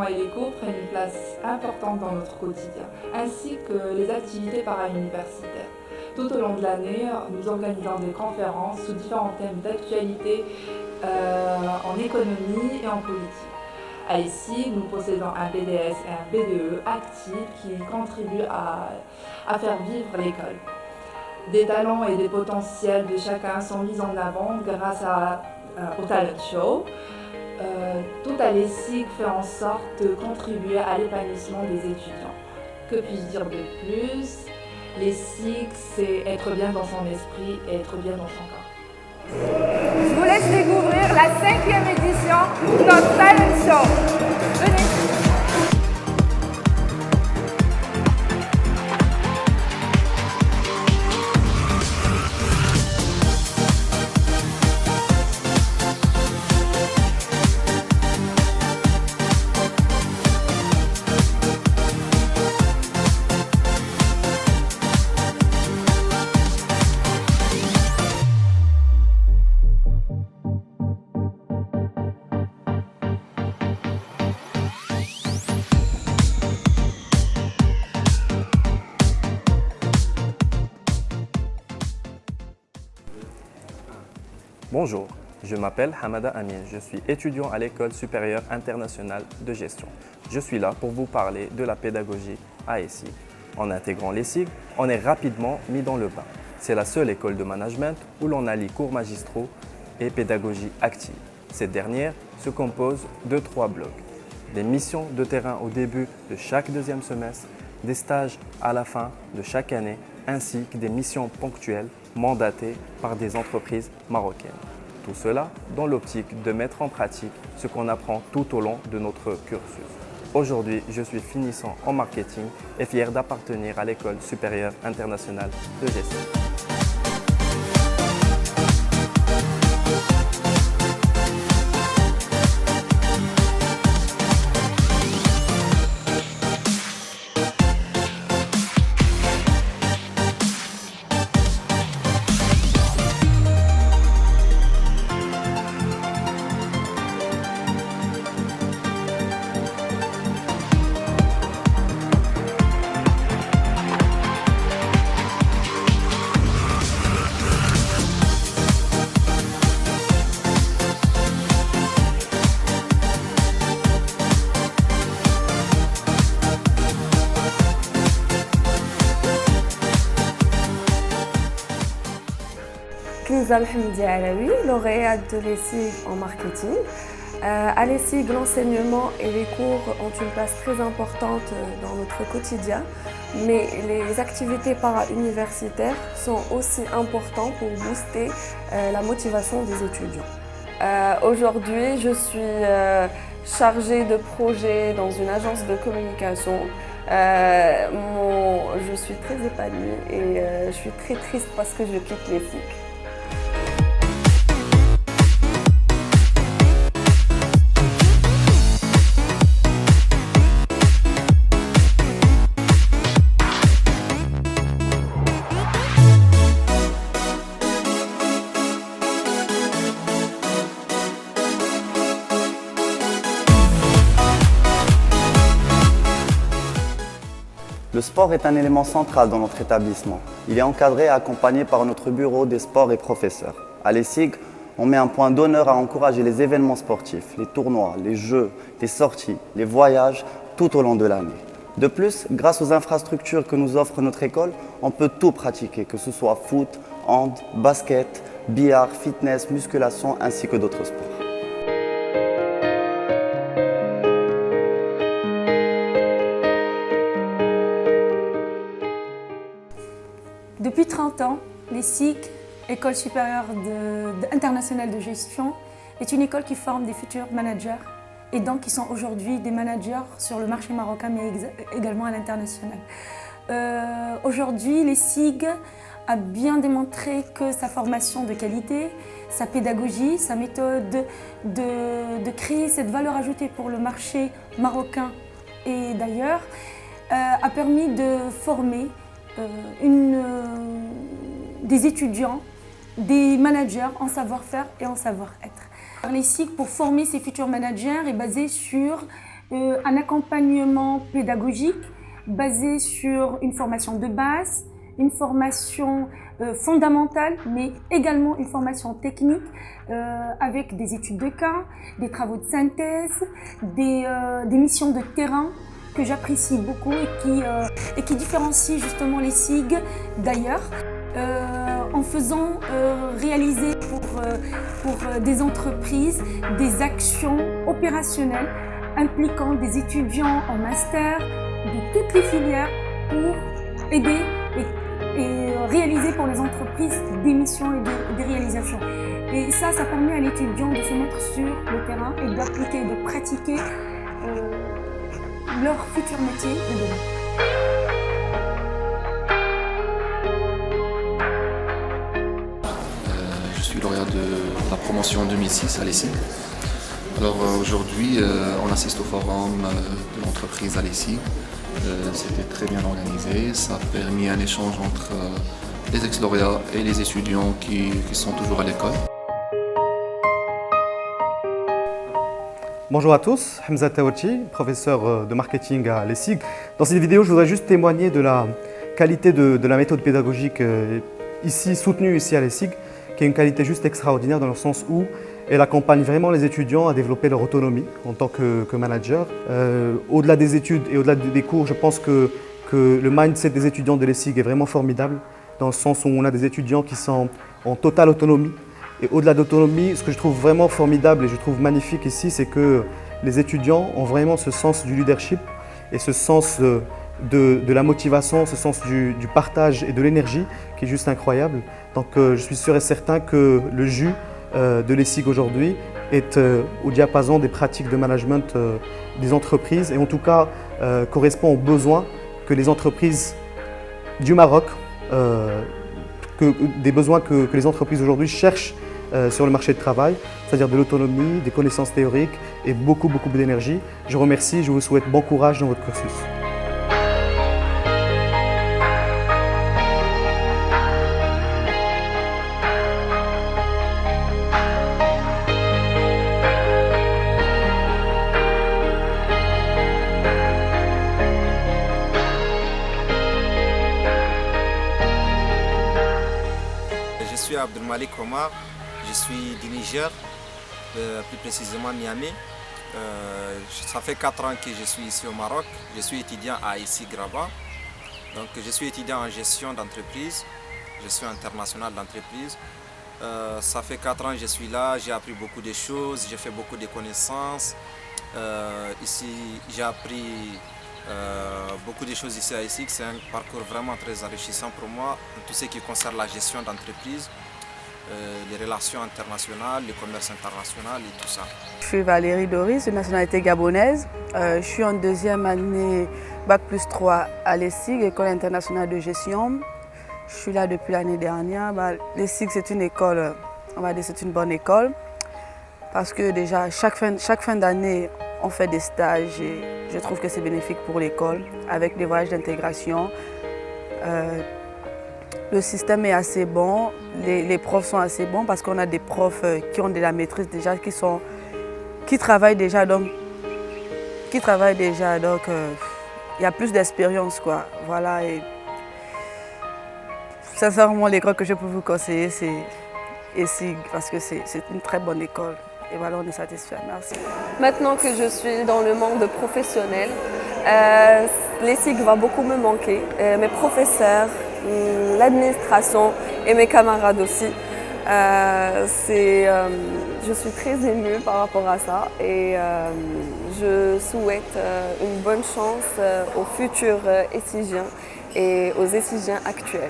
et les cours prennent une place importante dans notre quotidien, ainsi que les activités para-universitaires. Tout au long de l'année, nous organisons des conférences sous différents thèmes d'actualité en économie et en politique. À l'ESSIG, nous possédons un BDS et un BDE actifs qui contribuent à faire vivre l'école. Des talents et des potentiels de chacun sont mis en avant grâce au talent show. Tout à l'ESSIG fait en sorte de contribuer à l'épanouissement des étudiants. Que puis-je dire de plus? L'ESSIG, c'est être bien dans son esprit et être bien dans son corps. Je vous laisse découvrir la 5e édition de notre talent show. Venez. Bonjour, je m'appelle Hamada Amin, je suis étudiant à l'École supérieure internationale de gestion. Je suis là pour vous parler de la pédagogie à ESSIG. En intégrant l'ESSIG, on est rapidement mis dans le bain. C'est la seule école de management où l'on allie cours magistraux et pédagogie active. Cette dernière se compose de 3 blocs. Des missions de terrain au début de chaque deuxième semestre, des stages à la fin de chaque année, ainsi que des missions ponctuelles mandatées par des entreprises marocaines. Tout cela dans l'optique de mettre en pratique ce qu'on apprend tout au long de notre cursus. Aujourd'hui, je suis finissant en marketing et fier d'appartenir à l'École supérieure internationale de gestion. Kenza Hamdi Alaoui, lauréate de l'ESSIG en marketing. À l'ESSIG, l'enseignement et les cours ont une place très importante dans notre quotidien, mais les activités para-universitaires sont aussi importantes pour booster la motivation des étudiants. Aujourd'hui, je suis chargée de projet dans une agence de communication. Je suis très épanouie et je suis très triste parce que je quitte l'ESSIG. Le sport est un élément central dans notre établissement. Il est encadré et accompagné par notre bureau des sports et professeurs. À l'ESSIG, on met un point d'honneur à encourager les événements sportifs, les tournois, les jeux, les sorties, les voyages tout au long de l'année. De plus, grâce aux infrastructures que nous offre notre école, on peut tout pratiquer, que ce soit foot, hand, basket, billard, fitness, musculation ainsi que d'autres sports. Depuis 30 ans, l'ESSIG, École supérieure internationale de gestion, est une école qui forme des futurs managers et donc qui sont aujourd'hui des managers sur le marché marocain mais également à l'international. Aujourd'hui, l'ESSIG a bien démontré que sa formation de qualité, sa pédagogie, sa méthode de créer cette valeur ajoutée pour le marché marocain et d'ailleurs a permis de former des étudiants, des managers en savoir-faire et en savoir-être. L'ESSIG, pour former ses futurs managers, est basé sur un accompagnement pédagogique basé sur une formation de base, une formation fondamentale, mais également une formation technique avec des études de cas, des travaux de synthèse, des missions de terrain que j'apprécie beaucoup et qui différencient justement les SIG d'ailleurs, en faisant réaliser pour des entreprises des actions opérationnelles impliquant des étudiants en master de toutes les filières pour aider et réaliser pour les entreprises des missions et des réalisations. Et ça permet à l'étudiant de se mettre sur le terrain et d'appliquer, de pratiquer leur futur métier de demain. Je suis lauréat de la promotion 2006 à l'ESSIG. Alors aujourd'hui, on assiste au forum de l'entreprise à l'ESSIG. C'était très bien organisé, ça a permis un échange entre les ex-lauréats et les étudiants qui sont toujours à l'école. Bonjour à tous, Hamza Taouchi, professeur de marketing à l'ESSIG. Dans cette vidéo, je voudrais juste témoigner de la qualité de la méthode pédagogique soutenue ici à l'ESSIG, qui est une qualité juste extraordinaire dans le sens où elle accompagne vraiment les étudiants à développer leur autonomie en tant que manager. Au-delà des études et au-delà des cours, je pense que le mindset des étudiants de l'ESSIG est vraiment formidable, dans le sens où on a des étudiants qui sont en totale autonomie. Et au-delà d'autonomie, ce que je trouve vraiment formidable et je trouve magnifique ici, c'est que les étudiants ont vraiment ce sens du leadership et ce sens de la motivation, ce sens du partage et de l'énergie qui est juste incroyable. Donc je suis sûr et certain que le jus de l'ESSIG aujourd'hui est au diapason des pratiques de management des entreprises et en tout cas correspond aux besoins que les entreprises du Maroc, des besoins que les entreprises aujourd'hui cherchent sur le marché du travail, c'est-à-dire de l'autonomie, des connaissances théoriques et beaucoup d'énergie. Je vous remercie, je vous souhaite bon courage dans votre cursus. Je suis Abdelmalik Omar, je suis du Niger, plus précisément Niamey. Ça fait 4 ans que je suis ici au Maroc. Je suis étudiant à ICI Rabat. Donc je suis étudiant en gestion d'entreprise, je suis international d'entreprise. Ça fait 4 ans que je suis là, j'ai appris beaucoup de choses, j'ai fait beaucoup de connaissances. Ici, j'ai appris beaucoup de choses ici à ICI. C'est un parcours vraiment très enrichissant pour moi, en tout ce qui concerne la gestion d'entreprise, les relations internationales, le commerce international et tout ça. Je suis Valérie Doris, de nationalité gabonaise. Je suis en 2e année Bac+3 à l'ESSIG, École internationale de gestion. Je suis là depuis l'année dernière. L'ESSIG, c'est une école, on va dire c'est une bonne école, parce que déjà chaque fin d'année, on fait des stages et je trouve que c'est bénéfique pour l'école, avec des voyages d'intégration. Le système est assez bon, les profs sont assez bons parce qu'on a des profs qui ont de la maîtrise déjà, qui travaillent déjà, donc il y a plus d'expérience, quoi. Voilà, et sincèrement, l'école que je peux vous conseiller, c'est ESSIG, parce que c'est une très bonne école. Et voilà, on est satisfait. Merci. Maintenant que je suis dans le monde professionnel, l'ESSIG va beaucoup me manquer. Mes professeurs, l'administration et mes camarades aussi. Je suis très émue par rapport à ça et je souhaite une bonne chance aux futurs ESSIGiens et aux ESSIGiens actuels.